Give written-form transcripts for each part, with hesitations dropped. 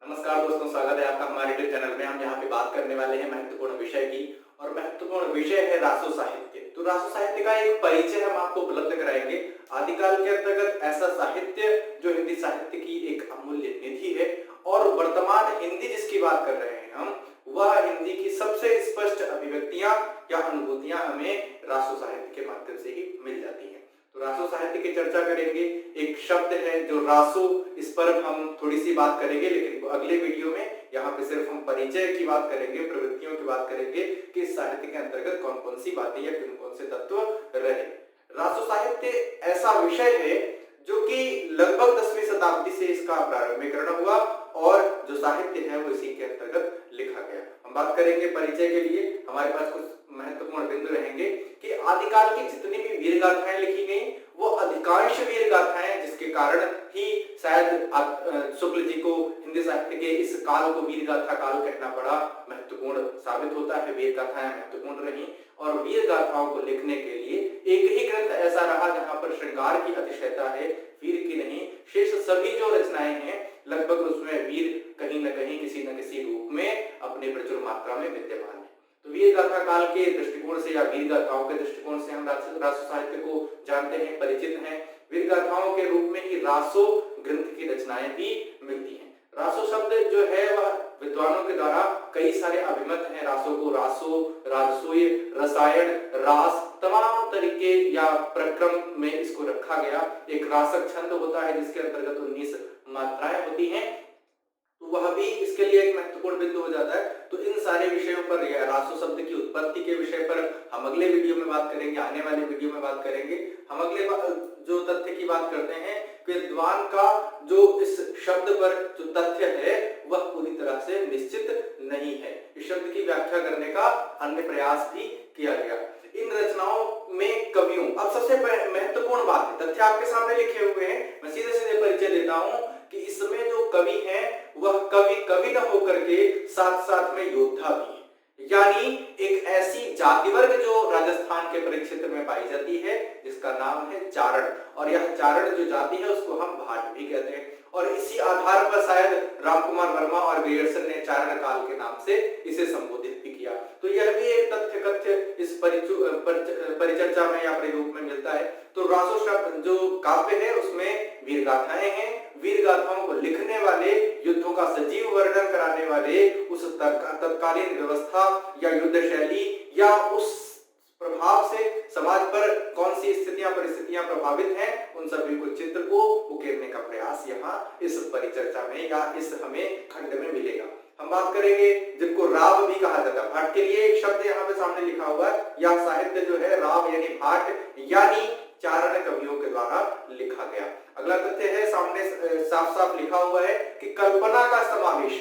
नमस्कार दोस्तों, स्वागत है आपका हमारे यूट्यूब चैनल में। हम यहाँ पे बात करने वाले हैं महत्वपूर्ण विषय की, और महत्वपूर्ण विषय है रासो साहित्य। तो रासो साहित्य का एक परिचय हम आपको उपलब्ध कराएंगे। आदिकाल के अंतर्गत ऐसा साहित्य जो हिंदी साहित्य की एक अमूल्य निधि है, और वर्तमान हिंदी जिसकी बात कर रहे हैं हम, वह हिंदी की सबसे स्पष्ट अभिव्यक्तियां या अनुभूतियां हमें रासो साहित्य के माध्यम से ही मिल जाती हैं। तो रासो साहित्य की चर्चा करेंगे। एक शब्द है जो रासो, इस पर हम थोड़ी सी बात करेंगे, लेकिन अगले वीडियो में यहाँ पे सिर्फ हम परिचय की बात करेंगे, प्रवृत्तियों की बात करेंगे कि इस साहित्य के अंतर्गत कौन कौन सी बातें या कौन कौन से तत्व रहे। रासो साहित्य ऐसा विषय है जो कि लगभग 10वीं शताब्दी से इसका प्रारंभिकरण हुआ, और जो साहित्य है वो इसी के अंतर्गत लिखा गया। हम बात करेंगे परिचय के लिए, हमारे पास कुछ महत्वपूर्ण बिंदु रहेंगे कि आदिकाल की जितनी भी वीर गाथाएं लिखी गई, वो अधिकांश वीर गाथाएं, जिसके कारण ही शायद शुक्ल जी को हिंदी साहित्य के इस काल को वीर गाथा काल कहना पड़ा, महत्वपूर्ण साबित होता है। वीर गाथाएं महत्वपूर्ण रही, और वीर गाथाओं को लिखने के लिए एक ही ग्रंथ ऐसा रहा जहां पर श्रृंगार की अतिशयता है, वीर की नहीं। शेष सभी जो रचनाएं हैं लगभग उसमें वीर कहीं न कहीं किसी न किसी रूप में अपने प्रचुर मात्रा में विद्यमान है। तो वीर गाथा काल के दृष्टिकोण से या वीर गाथाओं के दृष्टिकोण से हम रासो साहित्य को जानते हैं, परिचित हैं। वीर गाथाओं के रूप में ही रासो ग्रंथ की रचनाएं भी मिलती हैं। रासो शब्द जो है वह विद्वानों के द्वारा कई सारे अभिमत हैं। रासो को रासो, राजसूय, रसायन, रास, तमाम तरीके या प्रक्रम में इसको रखा गया। एक रासक छंद होता है जिसके अंतर्गत 19 मात्राएं होती हैं, तो वह भी इसके लिए एक महत्वपूर्ण बिंदु हो जाता है। तो इन सारे विषयों पर या रासो शब्द की उत्पत्ति के विषय पर हम अगले वीडियो में बात करेंगे, आने वाले वीडियो में बात करेंगे। हम अगले जो तथ्य की बात करते हैं, विद्वान का जो इस शब्द पर जो तथ्य है वह पूरी तरह से निश्चित नहीं है। इस शब्द की व्याख्या करने का अन्य प्रयास भी किया गया। इन रचनाओं में कवियों, अब सबसे महत्वपूर्ण बात है, तथ्य आपके सामने लिखे हुए हैं, मैं सीधे सीधे परिचय देता हूं कि इसमें जो कवि हैं वह कवि न होकर के साथ साथ में योद्धा भी है। यानी एक ऐसी जाति वर्ग जो राजस्थान के परिक्षेत्र में पाई जाती है जिसका नाम है चारण, और यह चारण जो जाति है उसको हम भाट भी कहते हैं। और इसी आधार पर शायद रामकुमार वर्मा और ग्रियर्सन ने चारण काल के नाम से इसे संबोधित भी किया। तो यह भी एक तथ्य कथ्य इस परिचर्चा में या परिरूप में मिलता है। तो रासो शब्द जो काव्य है उसमें वीर गाथाएं हैं। वीर गाथाओं को लिखने वाले, युद्धों का सजीव वर्णन कराने वाले, उस तत्कालीन व्यवस्था या युद्ध शैली या उस प्रभाव से समाज पर कौन सी स्थितियां परिस्थितियां प्रभावित हैं, उन सभी को चित्र को उकेरने का प्रयास यहाँ इस परिचर्चा में या इस हमें खंड में मिलेगा। हम बात करेंगे जिनको राव भी कहा जाता है। भाट के लिए एक शब्द यहाँ पे सामने लिखा हुआ है, यह साहित्य जो है राव यानी भाट यानी चारण कवियों के द्वारा लिखा गया। अगला तथ्य है, सामने साफ साफ लिखा हुआ है कि कल्पना का समावेश।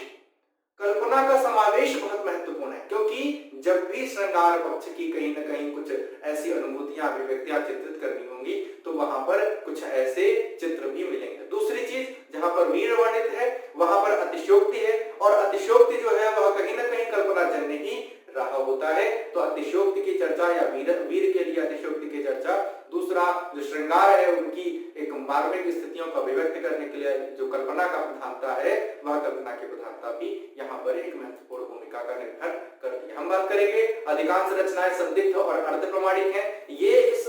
कल्पना का समावेश बहुत महत्वपूर्ण है, क्योंकि जब भी श्रृंगार पक्ष की कहीं न कहीं कुछ ऐसी अनुभूतियां, अभिव्यक्तियां चित्रित करनी होंगी तो वहां पर कुछ ऐसे चित्र भी मिलेंगे। दूसरी चीज, जहां पर वीर वर्णित है वहां पर अतिशयोक्ति है, और अतिशयोक्ति जो है वह कहीं न कहीं कल्पना जन्य ही रहा होता है। तो अतिशयोक्ति की चर्चा या वीर के लिए अतिशयोक्ति की चर्चा। दूसरा जो श्रृंगार है उनकी एक मार्मिक स्थितियों को अभिव्यक्त करने के लिए जो कल्पना का प्रधानता है, वह कल्पना की प्रधानता भी यहाँ पर एक महत्वपूर्ण भूमिका का निर्भर करती है। हम बात करेंगे अधिकांश रचनाएं संदिग्ध और अर्ध प्रमाणिक हैं। ये इस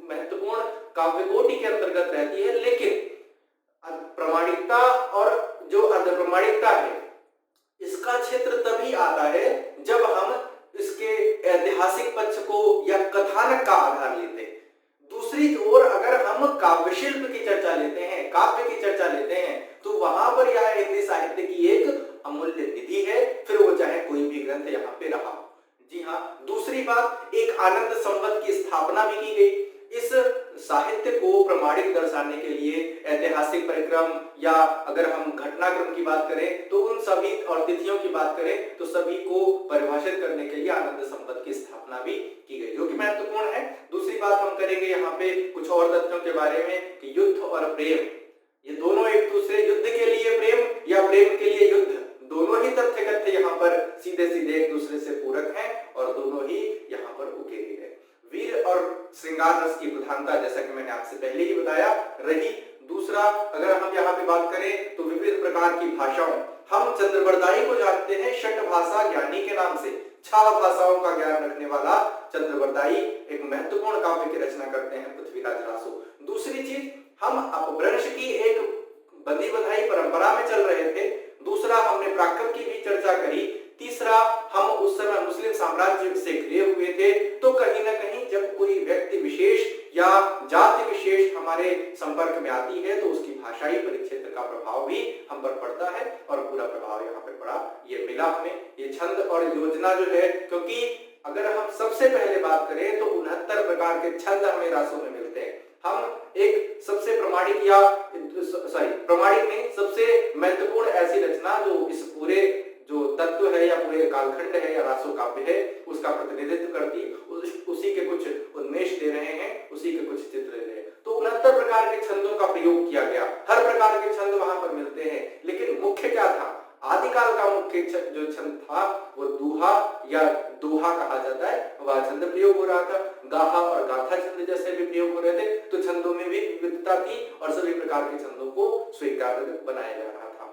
महत्वपूर्ण काव्य कोटि के अंतर्गत रहती है, लेकिन प्रमाणिकता और जो अर्ध प्रमाणिकता है इसका क्षेत्र तभी आता है जब हम इसके ऐतिहासिक पक्ष को या कथानक का आधार लेते हैं। दूसरी ओर अगर हम काव्य शिल्प की चर्चा लेते हैं, काव्य की चर्चा लेते हैं, तो वहां पर यह हिंदी साहित्य की एक अमूल्य निधि है, फिर वो चाहे कोई भी ग्रंथ यहाँ पे रहा हो। जी हाँ, दूसरी बात, एक आनंद संवत की स्थापना भी की गई। इस साहित्य को प्रमाणिक दर्शाने के लिए ऐतिहासिक परिक्रम या अगर हम घटनाक्रम की बात करें तो उन सभी और तिथियों की बात करें तो सभी को परिभाषित करने के लिए आनंद संवत की स्थापना भी की गई, जो कि महत्वपूर्ण है। दूसरी बात हम करेंगे यहाँ पे कुछ और तथ्यों के बारे में कि युद्ध और प्रेम, ये दोनों एक दूसरे, युद्ध के लिए प्रेम या प्रेम के लिए युद्ध, दोनों ही तथ्य कथ्य यहाँ पर सीधे सीधे एक दूसरे से पूरक हैं और दोनों ही यहाँ पर उकेरे गए। वीर और श्रृंगार रस की प्रधानता, जैसा कि मैंने आपसे पहले ही बताया, रही। दूसरा अगर हम यहाँ पे बात करें तो विविध प्रकार की भाषाओं, हम चंद्रबरदाई को जानते हैं षट भाषा ज्ञानी के नाम से, 6 भाषाओं का ज्ञान रखने वाला चंद्रबरदाई एक महत्वपूर्ण काव्य की रचना करते हैं पृथ्वीराज रासो। दूसरी चीज, हम अपभ्रंश की एक बंदी बधाई परंपरा में चल रहे थे। दूसरा, हमने प्राकृत की भी चर्चा करी। तीसरा, हम उस समय मुस्लिम साम्राज्य से घिरे हुए थे, तो कहीं ना कहीं जब कोई व्यक्ति विशेष या जाति विशेष हमारे संपर्क में आती है तो उसकी भाषाई परिक्षेत्र का प्रभाव भी हम पर पड़ता है, और पूरा प्रभाव यहाँ पे पड़ा, ये मिला हमें। ये छंद और योजना जो है, क्योंकि अगर हम सबसे पहले बात करें तो 69 प्रकार के छंद हमें रासों में मिलते हैं। हम एक सबसे प्रमाणिक या प्रमाणिक नहीं, सबसे महत्वपूर्ण ऐसी रचना जो इस पूरे जो तत्व है या पूरे कालखंड है या रासो काव्य है उसका प्रतिनिधित्व करती, उसी के कुछ उन्मेष दे रहे हैं, उसी के कुछ चित्र दे रहे हैं। तो 69 प्रकार के छंदों का प्रयोग किया गया, हर प्रकार के छंद वहां पर मिलते हैं। लेकिन मुख्य क्या था? आदिकाल का मुख्य जो छंद था वो दूहा या दोहा कहा जाता है, वह छंद प्रयोग हो रहा था। गाहा और गाथा छंद जैसे भी प्रयोग हो रहे थे, तो छंदों में भी विविधता थी और सभी प्रकार के छंदों को स्वीकार्य बनाया जा रहा था।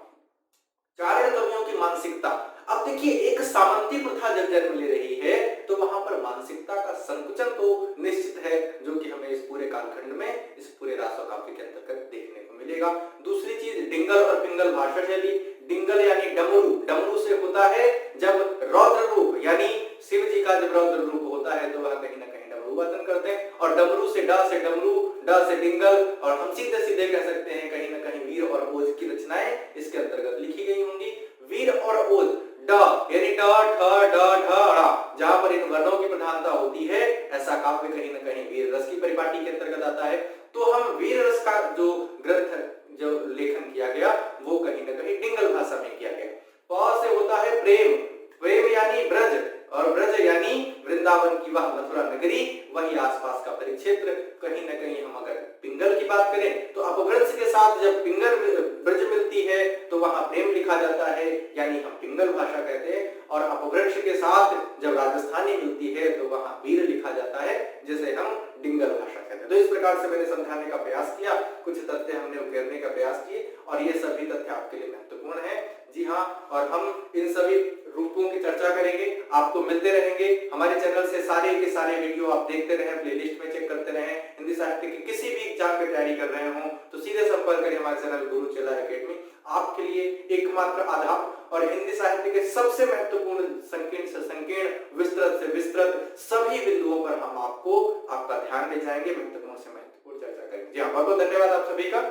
चारण कवियों की मानसिकता, अब देखिए एक सामंती प्रथा जब जन्म ले रही है तो वहां पर मानसिकता का संकुचन तो निश्चित है, जो कि हमें इस पूरे कालखंड में, इस पूरे रासो काव्य के अंतर्गत देखने को मिलेगा। दूसरी चीज, डिंगल और पिंगल भाषा शैली। डिंगल यानी डमरू, डमरू से होता है जब रौद्र रूप यानी शिव जी का जब रौद्र रूप होता है तो वह कहीं ना कहीं डमरू वादन करते हैं, और डमरू से ड से डमरू, ड से डिंगल, और हम सीधे सीधे कह सकते हैं कहीं ना कहीं वीर और ओज की रचनाएं इसके अंतर्गत लिखी गई होंगी। वीर और ओज, ड यानी ट ठ ड ढ ड़, जहां पर इन वर्णों की प्रधानता होती है, ऐसा काव्य कहीं ना कहीं वीर रस की परिपाटी के अंतर्गत आता है। तो हम वीर रस का जो ग्रंथ जो लेखन किया गया वो कहीं ना कहीं डिंगल भाषा में किया गया। प से होता है प्रेम, प्रेम यानी ब्रज, और ब्रज यानी वृंदावन की वह मथुरा नगरी, वही आसपास का परिक्षेत्र। कहीं ना कहीं हम अगर पिंगल की बात करें तो अपभ्रंश के साथ जब पिंगल ब्रज मिलती है तो वहां प्रेम लिखा जाता है, यानी हम पिंगल भाषा कहते हैं। और अपभ्रंश के साथ जब राजस्थानी मिलती है तो वहां वीर लिखा जाता है, जिसे हम डिंगल भाषा कहते हैं। तो इस प्रकार से मैंने समझाने का प्रयास किया, कुछ तथ्य हमने उकेरने का प्रयास किए, और ये सभी तथ्य आपके लिए महत्वपूर्ण है। जी हाँ, और हम इन सभी रूपों की चर्चा करेंगे, आपको मिलते रहेंगे। हमारे चैनल से सारे के सारे वीडियो आप देखते रहें, प्लेलिस्ट में चेक करते रहें। हिंदी साहित्य की किसी भी एग्जाम की तैयारी कर रहे हो तो सीधे संपर्क करें हमारे चैनल गुरु चेला एकेडमी, आपके लिए एकमात्र आधार और हिंदी साहित्य के सबसे महत्वपूर्ण संकीर्ण से संकीर्ण, विस्तृत से विस्तृत सभी बिंदुओं पर हम आपको आपका ध्यान ले जाएंगे, महत्वपूर्ण से महत्वपूर्ण चर्चा करेंगे। जी हाँ, बहुत बहुत धन्यवाद आप सभी का।